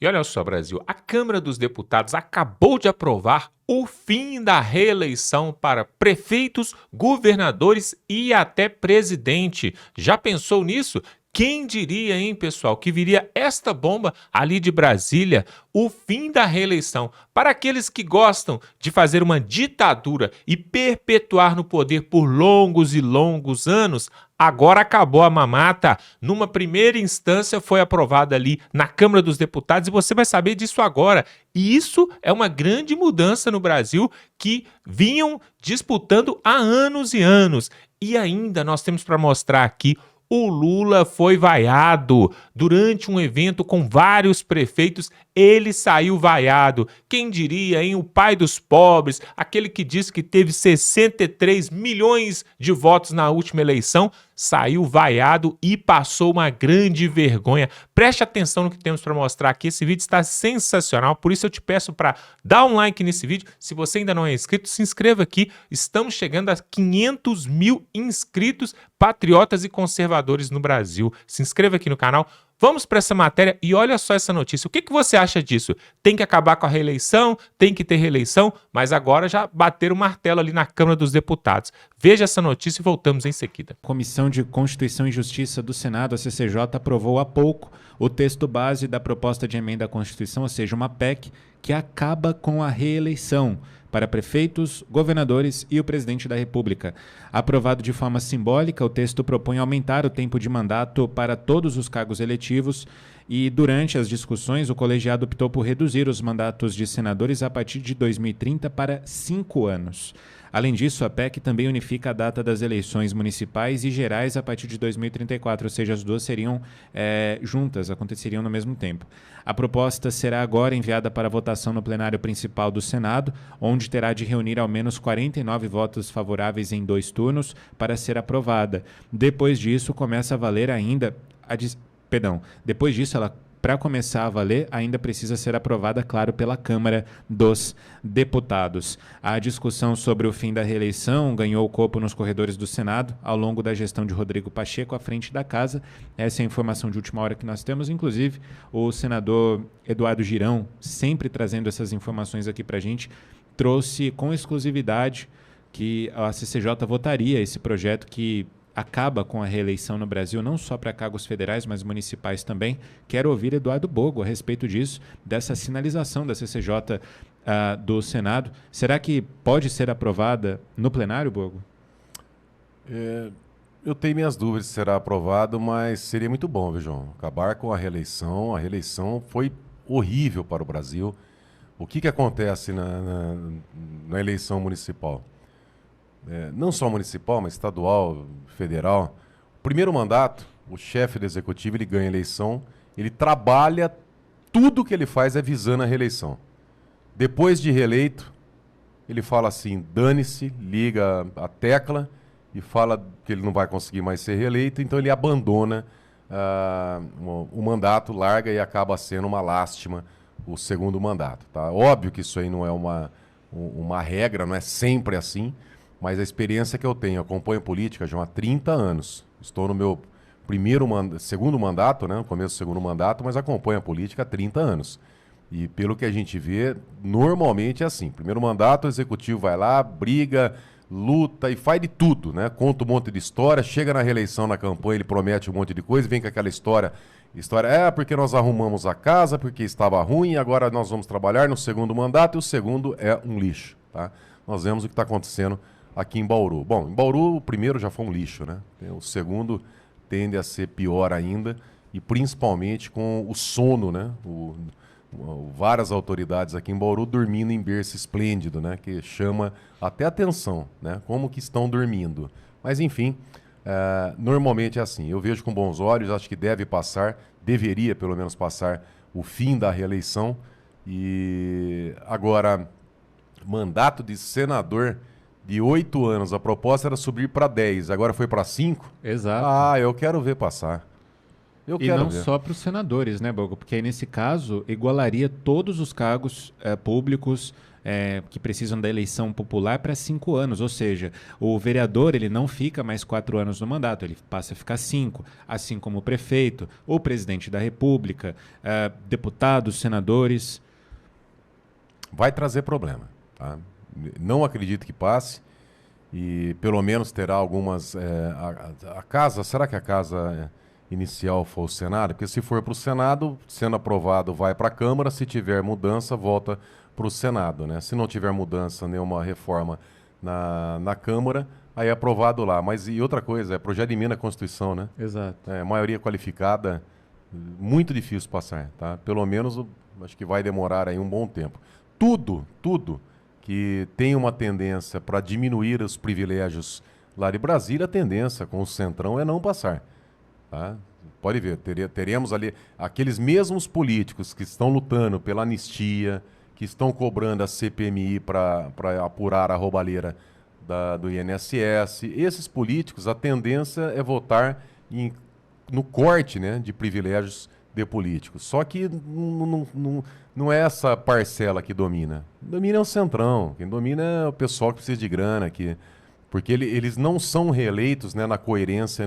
E olha só, Brasil, a Câmara dos Deputados acabou de aprovar o fim da reeleição para prefeitos, governadores e até presidente. Já pensou nisso? Quem diria, hein, pessoal, que viria esta bomba ali de Brasília, o fim da reeleição. Para aqueles que gostam de fazer uma ditadura e perpetuar no poder por longos e longos anos, agora acabou a mamata. Numa primeira instância foi aprovada ali na Câmara dos Deputados e você vai saber disso agora. E isso é uma grande mudança no Brasil que vinham disputando há anos e anos. E ainda nós temos para mostrar aqui o Lula foi vaiado durante um evento com vários prefeitos. Ele saiu vaiado. Quem diria, hein? O pai dos pobres, aquele que disse que teve 63 milhões de votos na última eleição, saiu vaiado e passou uma grande vergonha. Preste atenção no que temos para mostrar aqui. Esse vídeo está sensacional, por isso eu te peço para dar um like nesse vídeo. Se você ainda não é inscrito, se inscreva aqui. Estamos chegando a 500 mil inscritos, patriotas e conservadores no Brasil. Se inscreva aqui no canal. Vamos para essa matéria e olha só essa notícia. O que você acha disso? Tem que acabar com a reeleição? Tem que ter reeleição? Mas agora já bateram o martelo ali na Câmara dos Deputados. Veja essa notícia e voltamos em seguida. Comissão de Constituição e Justiça do Senado, a CCJ, aprovou há pouco o texto base da proposta de emenda à Constituição, ou seja, uma PEC que acaba com a reeleição para prefeitos, governadores e o presidente da República. Aprovado de forma simbólica, o texto propõe aumentar o tempo de mandato para todos os cargos eletivos e, durante as discussões, o colegiado optou por reduzir os mandatos de senadores a partir de 2030 para 5 anos. Além disso, a PEC também unifica a data das eleições municipais e gerais a partir de 2034, ou seja, as duas seriam juntas, aconteceriam no mesmo tempo. A proposta será agora enviada para votação no plenário principal do Senado, onde terá de reunir ao menos 49 votos favoráveis em 2 turnos para ser aprovada. Depois disso, começa a valer ainda depois disso, para começar a valer, ainda precisa ser aprovada, claro, pela Câmara dos Deputados. A discussão sobre o fim da reeleição ganhou corpo nos corredores do Senado ao longo da gestão de Rodrigo Pacheco à frente da casa. Essa é a informação de última hora que nós temos. Inclusive, o senador Eduardo Girão, sempre trazendo essas informações aqui para a gente, trouxe com exclusividade que a CCJ votaria esse projeto que acaba com a reeleição no Brasil, não só para cargos federais, mas municipais também. Quero ouvir Eduardo Bogo a respeito disso, dessa sinalização da CCJ do Senado. Será que pode ser aprovada no plenário, Bogo? Eu tenho minhas dúvidas se será aprovado, mas seria muito bom, viu, João? Acabar com a reeleição. A reeleição foi horrível para o Brasil. O que acontece na eleição municipal? Não só municipal, mas estadual, federal. O primeiro mandato, o chefe do executivo, ele ganha a eleição, ele trabalha, tudo que ele faz é visando a reeleição. Depois de reeleito, ele fala assim, dane-se, liga a tecla e fala que ele não vai conseguir mais ser reeleito, então ele abandona o mandato, larga e acaba sendo uma lástima o segundo mandato. Tá? Óbvio que isso aí não é uma regra, não é sempre assim, mas a experiência que eu tenho, acompanho política já há 30 anos. Estou no meu segundo mandato, né, no começo do segundo mandato, mas acompanho a política há 30 anos. E pelo que a gente vê, normalmente é assim. Primeiro mandato, o executivo vai lá, briga, luta e faz de tudo, né? Conta um monte de história, chega na reeleição, na campanha, ele promete um monte de coisa, vem com aquela história porque nós arrumamos a casa, porque estava ruim, agora nós vamos trabalhar no segundo mandato e o segundo é um lixo, tá? Nós vemos o que está acontecendo aqui em Bauru. Bom, em Bauru o primeiro já foi um lixo, né? O segundo tende a ser pior ainda, e principalmente com o sono, né? Várias autoridades aqui em Bauru dormindo em berço esplêndido, né? Que chama até atenção, né? Como que estão dormindo. Mas enfim, normalmente é assim. Eu vejo com bons olhos, acho que deveria pelo menos passar o fim da reeleição. E agora, mandato de senador de 8 anos, a proposta era subir para 10, agora foi para 5? Exato. Eu quero ver passar. Eu E quero não ver. só para os senadores, né, Bogo? Porque aí, nesse caso, igualaria todos os cargos públicos que precisam da eleição popular para 5 anos. Ou seja, o vereador ele não fica mais 4 anos no mandato, ele passa a ficar 5. Assim como o prefeito, o presidente da República, deputados, senadores. Vai trazer problema, tá? Não acredito que passe e pelo menos terá algumas... a casa, será que a casa inicial for o Senado? Porque se for para o Senado, sendo aprovado, vai para a Câmara, se tiver mudança, volta para o Senado, né? Se não tiver mudança, nenhuma reforma na Câmara, aí é aprovado lá. Mas e outra coisa, é projeto de emenda à Constituição, né? Exato. Maioria qualificada, muito difícil passar, tá? Pelo menos, acho que vai demorar aí um bom tempo. Tudo que tem uma tendência para diminuir os privilégios lá de Brasília, a tendência com o Centrão é não passar, tá? Pode ver, teremos ali aqueles mesmos políticos que estão lutando pela anistia, que estão cobrando a CPMI para apurar a roubalheira do INSS. Esses políticos, a tendência é votar no corte, né, de privilégios de políticos. Só que não é essa parcela que domina. Domina é o Centrão. Quem domina é o pessoal que precisa de grana, porque eles não são reeleitos, né, na coerência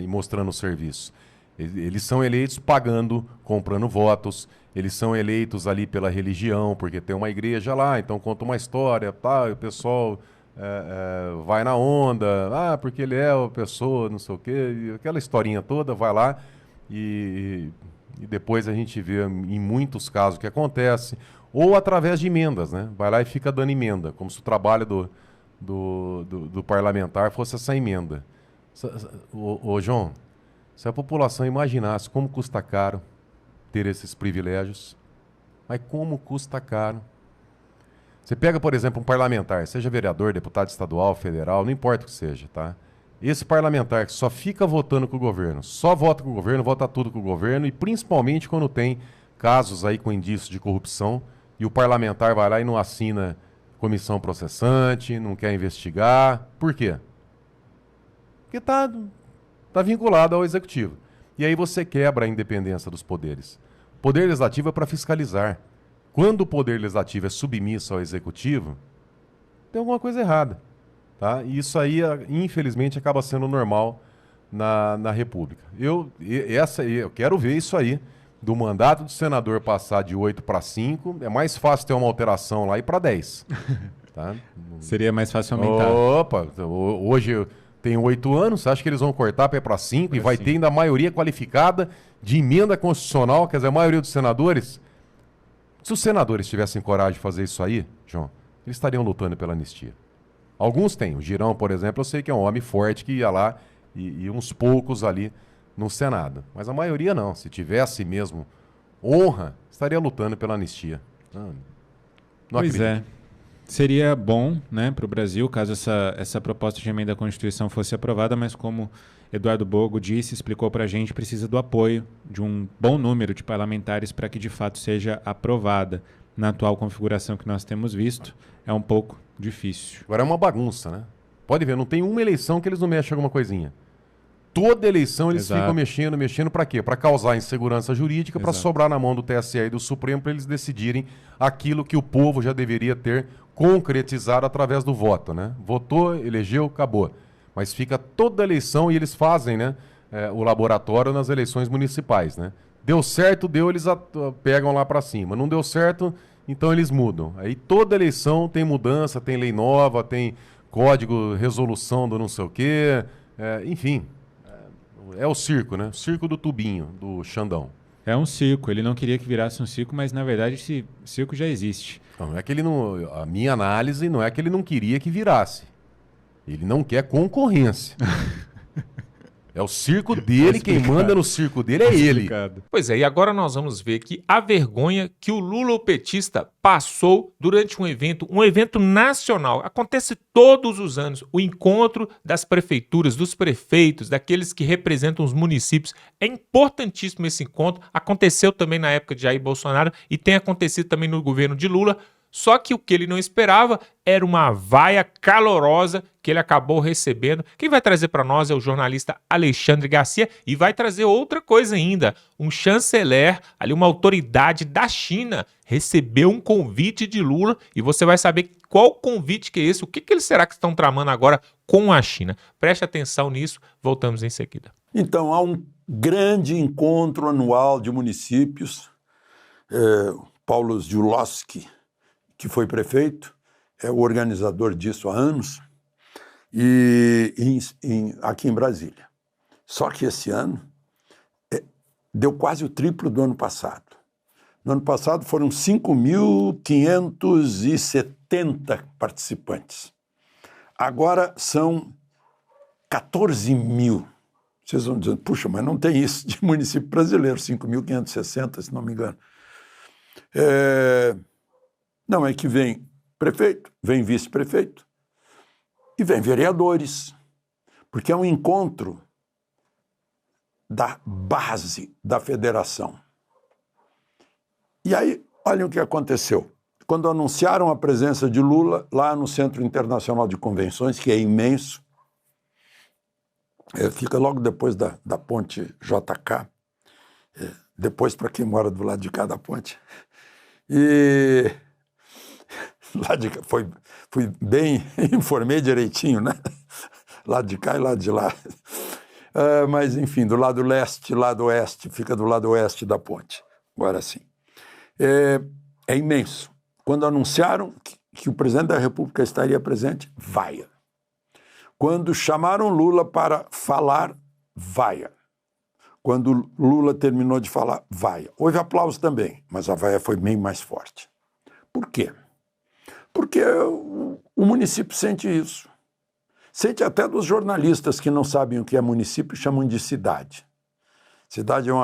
e mostrando o serviço. Eles são eleitos pagando, comprando votos. Eles são eleitos ali pela religião, porque tem uma igreja lá, então conta uma história, tá, e o pessoal vai na onda, porque ele é a pessoa, não sei o quê, e aquela historinha toda, vai lá e depois a gente vê em muitos casos o que acontece, ou através de emendas, né? Vai lá e fica dando emenda, como se o trabalho do parlamentar fosse essa emenda. Ô João, se a população imaginasse como custa caro ter esses privilégios, mas como custa caro. Você pega, por exemplo, um parlamentar, seja vereador, deputado estadual, federal, não importa o que seja, tá? Esse parlamentar que só fica votando com o governo, só vota com o governo, vota tudo com o governo, e principalmente quando tem casos aí com indícios de corrupção, e o parlamentar vai lá e não assina comissão processante, não quer investigar. Por quê? Porque tá vinculado ao executivo. E aí você quebra a independência dos poderes. O poder legislativo é para fiscalizar. Quando o poder legislativo é submisso ao executivo, tem alguma coisa errada. Tá? E isso aí, infelizmente, acaba sendo normal na República. Eu quero ver isso aí, do mandato do senador passar de 8 para 5, é mais fácil ter uma alteração lá e para 10. Tá? Seria mais fácil aumentar. Opa, hoje tem 8 anos, você acha que eles vão cortar para 5 e vai ter ainda a maioria qualificada de emenda constitucional, quer dizer, a maioria dos senadores? Se os senadores tivessem coragem de fazer isso aí, João, eles estariam lutando pela anistia. Alguns têm. O Girão, por exemplo, eu sei que é um homem forte que ia lá e uns poucos ali no Senado. Mas a maioria não. Se tivesse mesmo honra, estaria lutando pela anistia. Não Pois acredito. é. Seria bom, né, para o Brasil, caso essa proposta de emenda à Constituição fosse aprovada, mas como Eduardo Bogo disse, explicou para a gente, precisa do apoio de um bom número de parlamentares para que de fato seja aprovada. Na atual configuração que nós temos visto, é um pouco difícil. Agora é uma bagunça, né? Pode ver, não tem uma eleição que eles não mexem alguma coisinha. Toda eleição eles ficam mexendo para quê? Para causar insegurança jurídica, para sobrar na mão do TSE e do Supremo para eles decidirem aquilo que o povo já deveria ter concretizado através do voto, né? Votou, elegeu, acabou. Mas fica toda a eleição e eles fazem, né, o laboratório nas eleições municipais, né? Deu certo, eles pegam lá para cima. Não deu certo, então eles mudam. Aí toda eleição tem mudança, tem lei nova, tem código, resolução do não sei o quê, enfim. É o circo, né? O circo do tubinho, do Xandão. É um circo. Ele não queria que virasse um circo, mas na verdade esse circo já existe. Não é que ele não... A minha análise não é que ele não queria que virasse. Ele não quer concorrência. É o circo dele, quem manda no circo dele é ele. Pois é, e agora nós vamos ver que a vergonha que o Lula, o petista, passou durante um evento nacional. Acontece todos os anos, o encontro das prefeituras, dos prefeitos, daqueles que representam os municípios. É importantíssimo esse encontro. Aconteceu também na época de Jair Bolsonaro e tem acontecido também no governo de Lula. Só que o que ele não esperava era uma vaia calorosa que ele acabou recebendo. Quem vai trazer para nós é o jornalista Alexandre Garcia e vai trazer outra coisa ainda. Um chanceler, ali uma autoridade da China, recebeu um convite de Lula e você vai saber qual convite que é esse, o que eles será que estão tramando agora com a China. Preste atenção nisso, voltamos em seguida. Então, há um grande encontro anual de municípios. Paulo Zulowski, que foi prefeito, é o organizador disso há anos, e aqui em Brasília. Só que esse ano deu quase o triplo do ano passado. No ano passado foram 5.570 participantes. Agora são 14 mil. Vocês vão dizer, puxa, mas não tem isso de município brasileiro, 5.560, se não me engano. Não, é que vem prefeito, vem vice-prefeito e vem vereadores, porque é um encontro da base da federação. E aí, olhem o que aconteceu. Quando anunciaram a presença de Lula lá no Centro Internacional de Convenções, que é imenso, fica logo depois da ponte JK, depois para quem mora do lado de cá da ponte. E lá de cá, fui bem, informei direitinho, né? Lado de cá e lado de lá. Mas, enfim, do lado leste, lado oeste, fica do lado oeste da ponte. Agora sim. É imenso. Quando anunciaram que o presidente da República estaria presente, vaia. Quando chamaram Lula para falar, vaia. Quando Lula terminou de falar, vaia. Houve aplauso também, mas a vaia foi bem mais forte. Por quê? Porque o município sente isso. Sente até dos jornalistas que não sabem o que é município e chamam de cidade. Cidade é um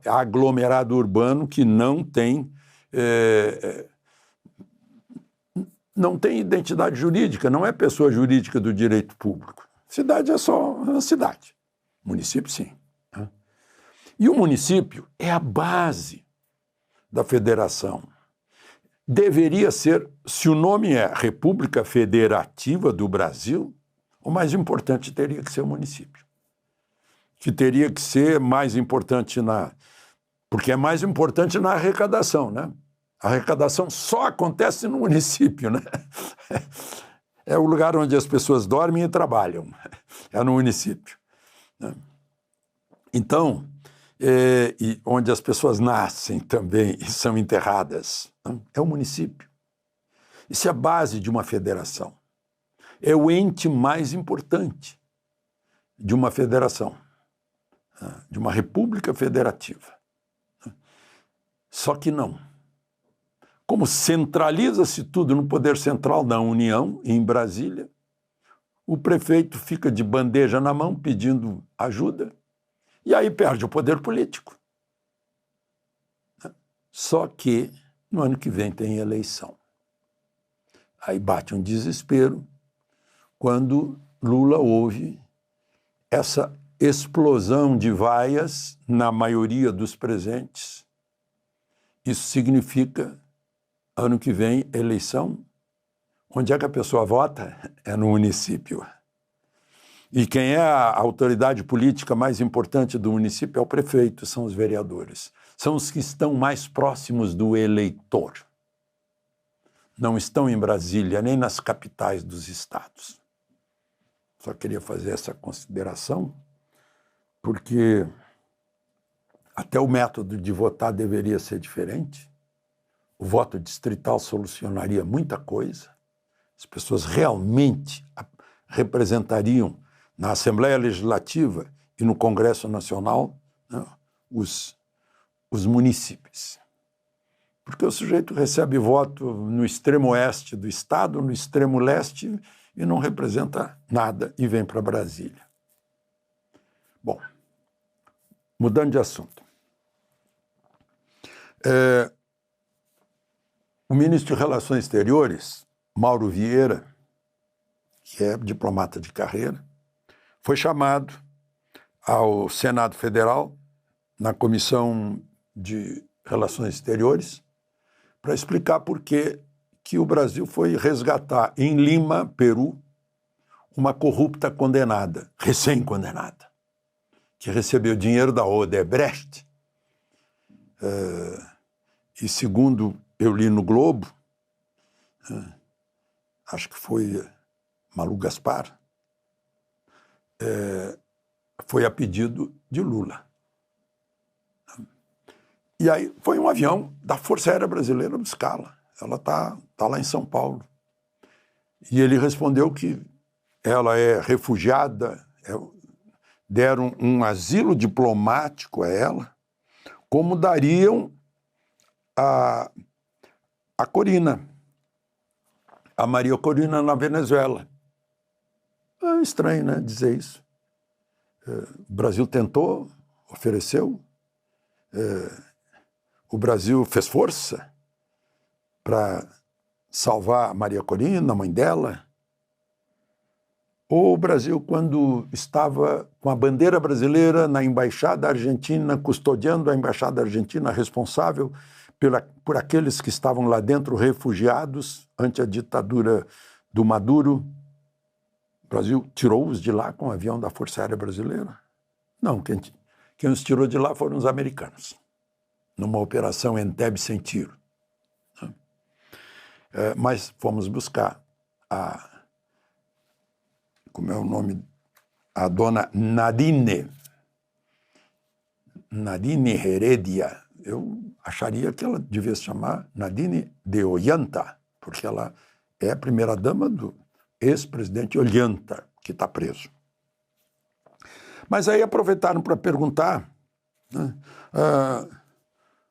aglomerado urbano que não tem identidade jurídica, não é pessoa jurídica do direito público. Cidade é só uma cidade. Município, sim. E o município é a base da federação. Deveria ser, se o nome é República Federativa do Brasil, o mais importante teria que ser o município. Que teria que ser mais importante porque é mais importante na arrecadação, né? A arrecadação só acontece no município, né? É o lugar onde as pessoas dormem e trabalham. É no município. Né? Então, e onde as pessoas nascem também e são enterradas, né? É o município. Isso é a base de uma federação. É o ente mais importante de uma federação, de uma república federativa. Só que não. Como centraliza-se tudo no poder central da União, em Brasília, o prefeito fica de bandeja na mão pedindo ajuda e aí perde o poder político. Só que no ano que vem tem eleição. Aí bate um desespero quando Lula ouve essa explosão de vaias na maioria dos presentes. Isso significa, ano que vem, eleição. Onde é que a pessoa vota? É no município. E quem é a autoridade política mais importante do município é o prefeito, são os vereadores. São os que estão mais próximos do eleitor. Não estão em Brasília, nem nas capitais dos estados. Só queria fazer essa consideração, porque até o método de votar deveria ser diferente. O voto distrital solucionaria muita coisa. As pessoas realmente representariam na Assembleia Legislativa e no Congresso Nacional, né, os municípios. Porque o sujeito recebe voto no extremo oeste do estado, no extremo leste, e não representa nada e vem para Brasília. Bom, mudando de assunto. O ministro de Relações Exteriores, Mauro Vieira, que é diplomata de carreira, foi chamado ao Senado Federal, na Comissão de Relações Exteriores, para explicar por que que o Brasil foi resgatar em Lima, Peru, uma corrupta condenada, recém-condenada, que recebeu dinheiro da Odebrecht. E segundo eu li no Globo, acho que foi Malu Gaspar, foi a pedido de Lula. E aí foi um avião da Força Aérea Brasileira buscá-la. Ela tá lá em São Paulo. E ele respondeu que ela é refugiada, deram um asilo diplomático a ela, como dariam a Corina, a Maria Corina na Venezuela. É estranho, né, dizer isso. O Brasil tentou, ofereceu, o Brasil fez força para salvar a Maria Corina, a mãe dela. Ou o Brasil, quando estava com a bandeira brasileira na Embaixada Argentina, custodiando a Embaixada Argentina, responsável por aqueles que estavam lá dentro refugiados ante a ditadura do Maduro, o Brasil tirou-os de lá com o avião da Força Aérea Brasileira? Não, quem os tirou de lá foram os americanos, numa operação Entebbe sem tiro. Mas fomos buscar como é o nome? A dona Nadine Heredia. Eu acharia que ela devia se chamar Nadine de Ollanta, porque ela é a primeira-dama do ex-presidente Ollanta, que está preso. Mas aí aproveitaram para perguntar, né,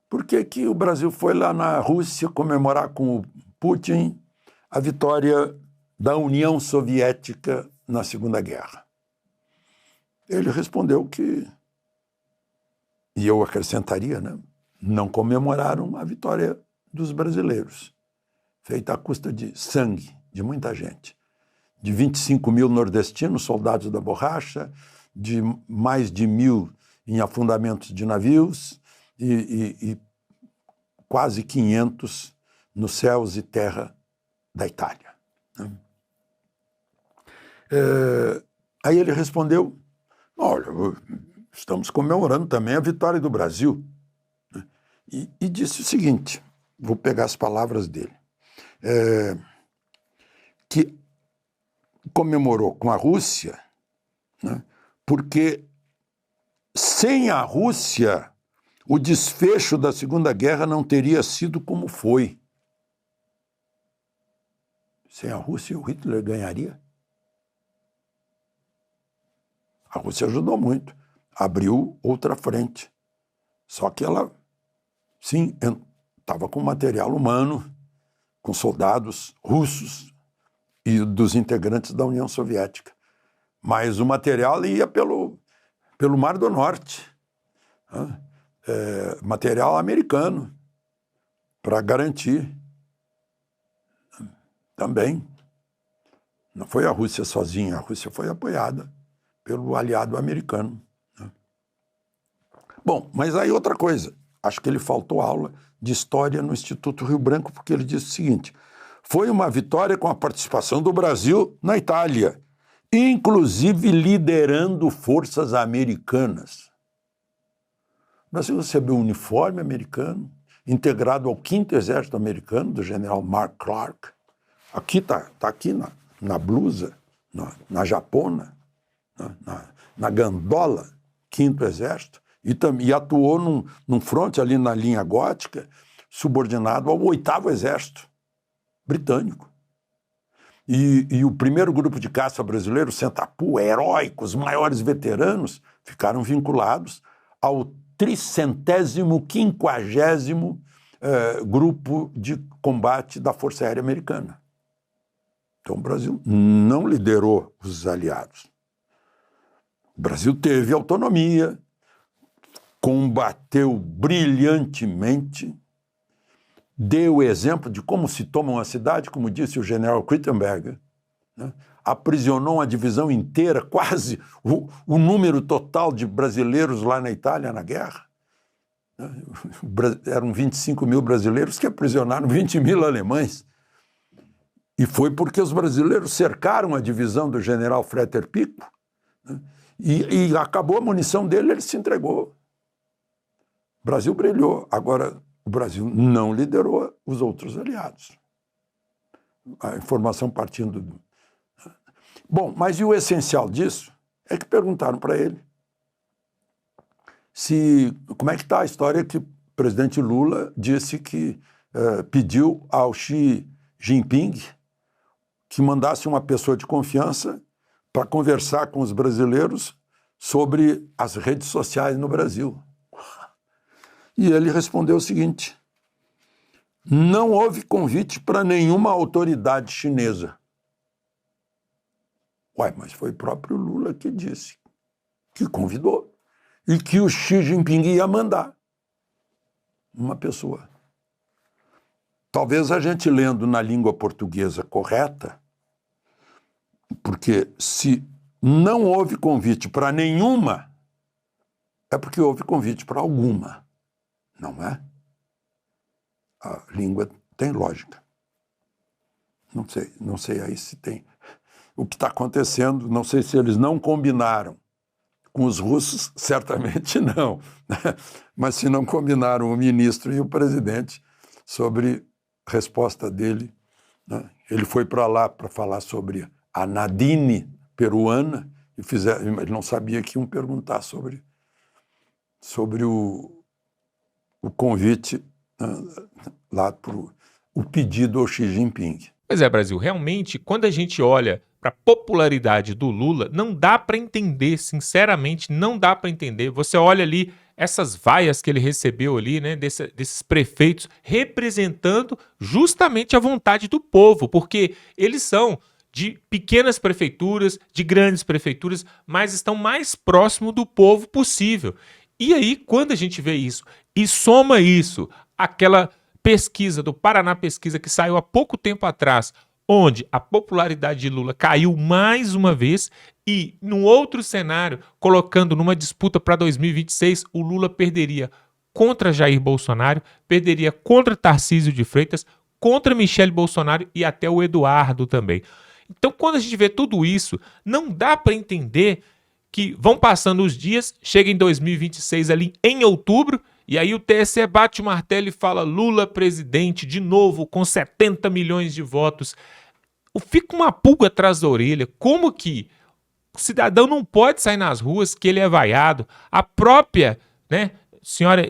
por que o Brasil foi lá na Rússia comemorar com o Putin a vitória da União Soviética na Segunda Guerra. Ele respondeu que, e eu acrescentaria, né, não comemoraram a vitória dos brasileiros, feita à custa de sangue de muita gente, de 25 mil nordestinos, soldados da borracha, de mais de 1.000 em afundamentos de navios e quase 500 nos céus e terra da Itália. Aí ele respondeu, olha, estamos comemorando também a vitória do Brasil. E disse o seguinte, vou pegar as palavras dele, que comemorou com a Rússia, né, porque sem a Rússia o desfecho da Segunda Guerra não teria sido como foi. Sem a Rússia, o Hitler ganharia. A Rússia ajudou muito, abriu outra frente. Só que ela, sim, estava com material humano, com soldados russos e dos integrantes da União Soviética. Mas o material ia pelo Mar do Norte, né? Material americano, para garantir. Também. Não foi a Rússia sozinha, a Rússia foi apoiada pelo aliado americano. Bom, mas aí outra coisa, acho que ele faltou aula de história no Instituto Rio Branco, porque ele disse o seguinte, foi uma vitória com a participação do Brasil na Itália, inclusive liderando forças americanas. O Brasil recebeu um uniforme americano, integrado ao 5º Exército Americano, do general Mark Clark. Aqui tá aqui na blusa, na japona, na gandola, 5º Exército, e atuou num fronte ali na linha gótica, subordinado ao 8º Exército britânico. E o primeiro grupo de caça brasileiro, Centapu, heróico, os maiores veteranos, ficaram vinculados ao 350º grupo de combate da Força Aérea Americana. Então o Brasil não liderou os aliados. O Brasil teve autonomia, combateu brilhantemente, deu exemplo de como se toma uma cidade, como disse o general Krittenberger, né? Aprisionou uma divisão inteira, quase o número total de brasileiros lá na Itália na guerra. Eram 25 mil brasileiros que aprisionaram 20 mil alemães. E foi porque os brasileiros cercaram a divisão do general Fretter Pico, né? E acabou a munição dele, ele se entregou. O Brasil brilhou. Agora, o Brasil não liderou os outros aliados. A informação partindo do... Bom, mas e o essencial disso é que perguntaram para ele como é que está a história que o presidente Lula disse que pediu ao Xi Jinping que mandasse uma pessoa de confiança para conversar com os brasileiros sobre as redes sociais no Brasil. E ele respondeu o seguinte: não houve convite para nenhuma autoridade chinesa. Ué, mas foi o próprio Lula que disse, que convidou, e que o Xi Jinping ia mandar uma pessoa. Talvez a gente lendo na língua portuguesa correta, porque se não houve convite para nenhuma, é porque houve convite para alguma, não é? A língua tem lógica. Não sei aí se tem. O que está acontecendo, não sei se eles não combinaram com os russos, certamente não. Mas se não combinaram o ministro e o presidente sobre a resposta dele, né? Ele foi para lá para falar sobre a Nadine peruana, e ele não sabia que iam perguntar sobre o convite, lá para o pedido ao Xi Jinping. Pois é, Brasil, realmente, quando a gente olha para a popularidade do Lula, não dá para entender, sinceramente, não dá para entender. Você olha ali essas vaias que ele recebeu ali, né, desses prefeitos, representando justamente a vontade do povo, porque eles são de pequenas prefeituras, de grandes prefeituras, mas estão mais próximo do povo possível. E aí, quando a gente vê isso e soma isso àquela pesquisa do Paraná Pesquisa que saiu há pouco tempo atrás, onde a popularidade de Lula caiu mais uma vez e, num outro cenário, colocando numa disputa para 2026, o Lula perderia contra Jair Bolsonaro, perderia contra Tarcísio de Freitas, contra Michele Bolsonaro e até o Eduardo também. Então, quando a gente vê tudo isso, não dá para entender que vão passando os dias, chega em 2026 ali em outubro, e aí o TSE bate o martelo e fala Lula presidente de novo com 70 milhões de votos. Fica uma pulga atrás da orelha. Como que o cidadão não pode sair nas ruas que ele é vaiado? A própria, né, senhora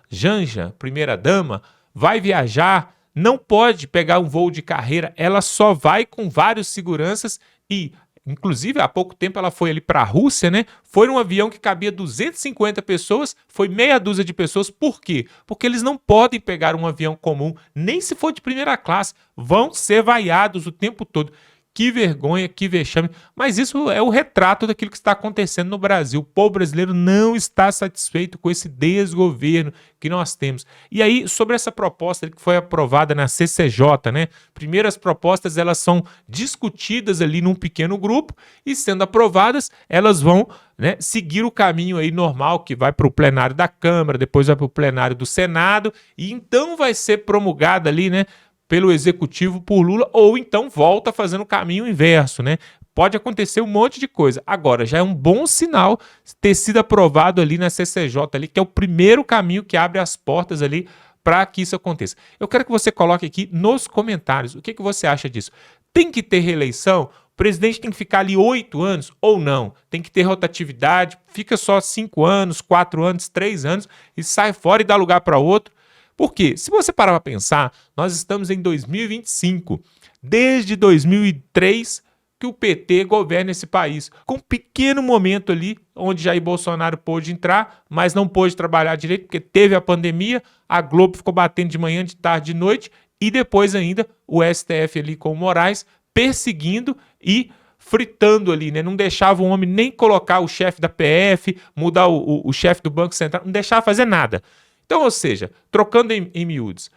Janja, primeira-dama, vai viajar, não pode pegar um voo de carreira, ela só vai com vários seguranças e... Inclusive, há pouco tempo ela foi ali para a Rússia, né? Foi num avião que cabia 250 pessoas, foi meia dúzia de pessoas. Por quê? Porque eles não podem pegar um avião comum, nem se for de primeira classe. Vão ser vaiados o tempo todo. Que vergonha, que vexame. Mas isso é o retrato daquilo que está acontecendo no Brasil. O povo brasileiro não está satisfeito com esse desgoverno que nós temos. E aí, sobre essa proposta que foi aprovada na CCJ, né? Primeiro, as propostas elas são discutidas ali num pequeno grupo e, sendo aprovadas, elas vão, né, seguir o caminho aí normal que vai para o plenário da Câmara, depois vai para o plenário do Senado e então vai ser promulgada ali, né, pelo executivo por Lula, ou então volta fazendo o caminho inverso, né? Pode acontecer um monte de coisa. Agora, já é um bom sinal ter sido aprovado ali na CCJ, ali, que é o primeiro caminho que abre as portas ali para que isso aconteça. Eu quero que você coloque aqui nos comentários o que você acha disso. Tem que ter reeleição? O presidente tem que ficar ali 8 anos ou não? Tem que ter rotatividade? Fica só 5 anos, 4 anos, 3 anos e sai fora e dá lugar para outro? Porque, se você parar para pensar, nós estamos em 2025. Desde 2003 que o PT governa esse país. Com um pequeno momento ali, onde Jair Bolsonaro pôde entrar, mas não pôde trabalhar direito, porque teve a pandemia, a Globo ficou batendo de manhã, de tarde, de noite, e depois ainda o STF ali com o Moraes, perseguindo e fritando ali, né? Não deixava o homem nem colocar o chefe da PF, mudar o chefe do Banco Central, não deixava fazer nada. Então, ou seja, trocando em miúdos,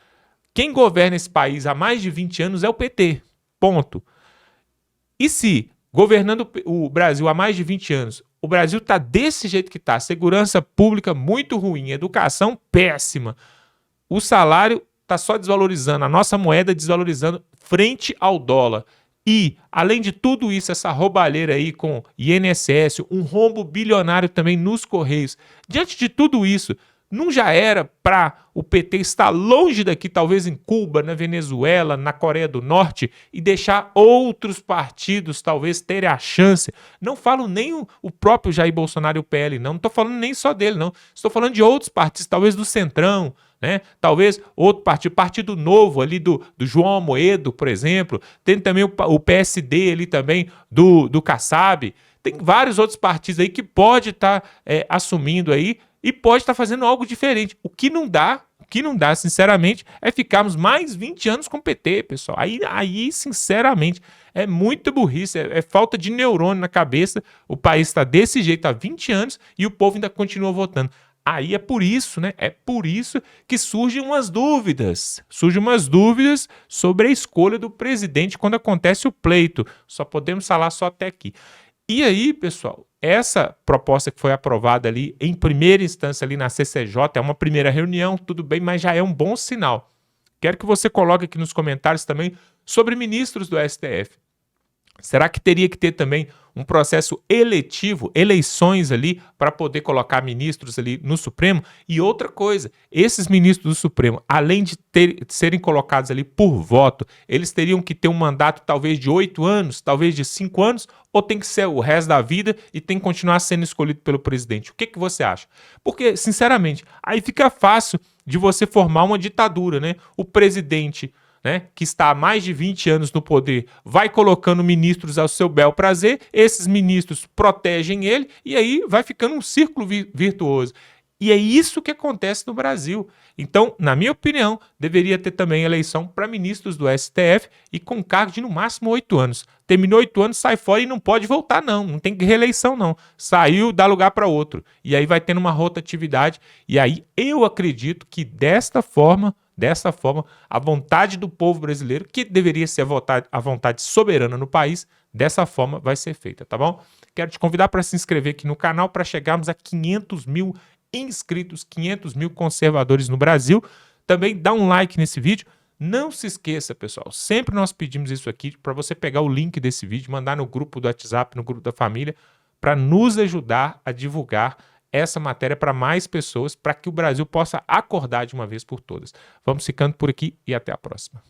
quem governa esse país há mais de 20 anos é o PT, ponto. E se, governando o Brasil há mais de 20 anos, o Brasil está desse jeito que está, segurança pública muito ruim, educação péssima, o salário está só desvalorizando, a nossa moeda desvalorizando frente ao dólar. E, além de tudo isso, essa roubalheira aí com INSS, um rombo bilionário também nos Correios. Diante de tudo isso, não já era para o PT estar longe daqui, talvez em Cuba, na Venezuela, na Coreia do Norte, e deixar outros partidos talvez terem a chance? Não falo nem o próprio Jair Bolsonaro e o PL, não estou falando nem só dele, não. Estou falando de outros partidos, talvez do Centrão, né? Talvez outro partido novo ali do João Amoedo, por exemplo. Tem também o PSD ali também do Kassab. Tem vários outros partidos aí que pode estar assumindo aí e pode estar fazendo algo diferente. O que não dá, sinceramente, é ficarmos mais 20 anos com o PT, pessoal. Aí sinceramente, é muita burrice, é falta de neurônio na cabeça. O país está desse jeito há 20 anos e o povo ainda continua votando. Aí é por isso, né? É por isso que surgem umas dúvidas. Surgem umas dúvidas sobre a escolha do presidente quando acontece o pleito. Só podemos falar só até aqui. E aí, pessoal, essa proposta que foi aprovada ali em primeira instância ali na CCJ, é uma primeira reunião, tudo bem, mas já é um bom sinal. Quero que você coloque aqui nos comentários também sobre ministros do STF. Será que teria que ter também um processo eletivo, eleições ali, para poder colocar ministros ali no Supremo? E outra coisa, esses ministros do Supremo, além de serem colocados ali por voto, eles teriam que ter um mandato talvez de 8 anos, talvez de 5 anos, ou tem que ser o resto da vida e tem que continuar sendo escolhido pelo presidente? O que você acha? Porque, sinceramente, aí fica fácil de você formar uma ditadura, né? O presidente, né, que está há mais de 20 anos no poder, vai colocando ministros ao seu bel prazer, esses ministros protegem ele, e aí vai ficando um círculo virtuoso. E é isso que acontece no Brasil. Então, na minha opinião, deveria ter também eleição para ministros do STF e com cargo de no máximo 8 anos. Terminou 8 anos, sai fora e não pode voltar, não. Não tem reeleição, não. Saiu, dá lugar para outro. E aí vai tendo uma rotatividade. E aí eu acredito que dessa forma, a vontade do povo brasileiro, que deveria ser a vontade soberana no país, dessa forma vai ser feita, tá bom? Quero te convidar para se inscrever aqui no canal para chegarmos a 500 mil inscritos, 500 mil conservadores no Brasil. Também dá um like nesse vídeo. Não se esqueça, pessoal, sempre nós pedimos isso aqui para você pegar o link desse vídeo, mandar no grupo do WhatsApp, no grupo da família, para nos ajudar a divulgar essa matéria para mais pessoas, para que o Brasil possa acordar de uma vez por todas. Vamos ficando por aqui e até a próxima.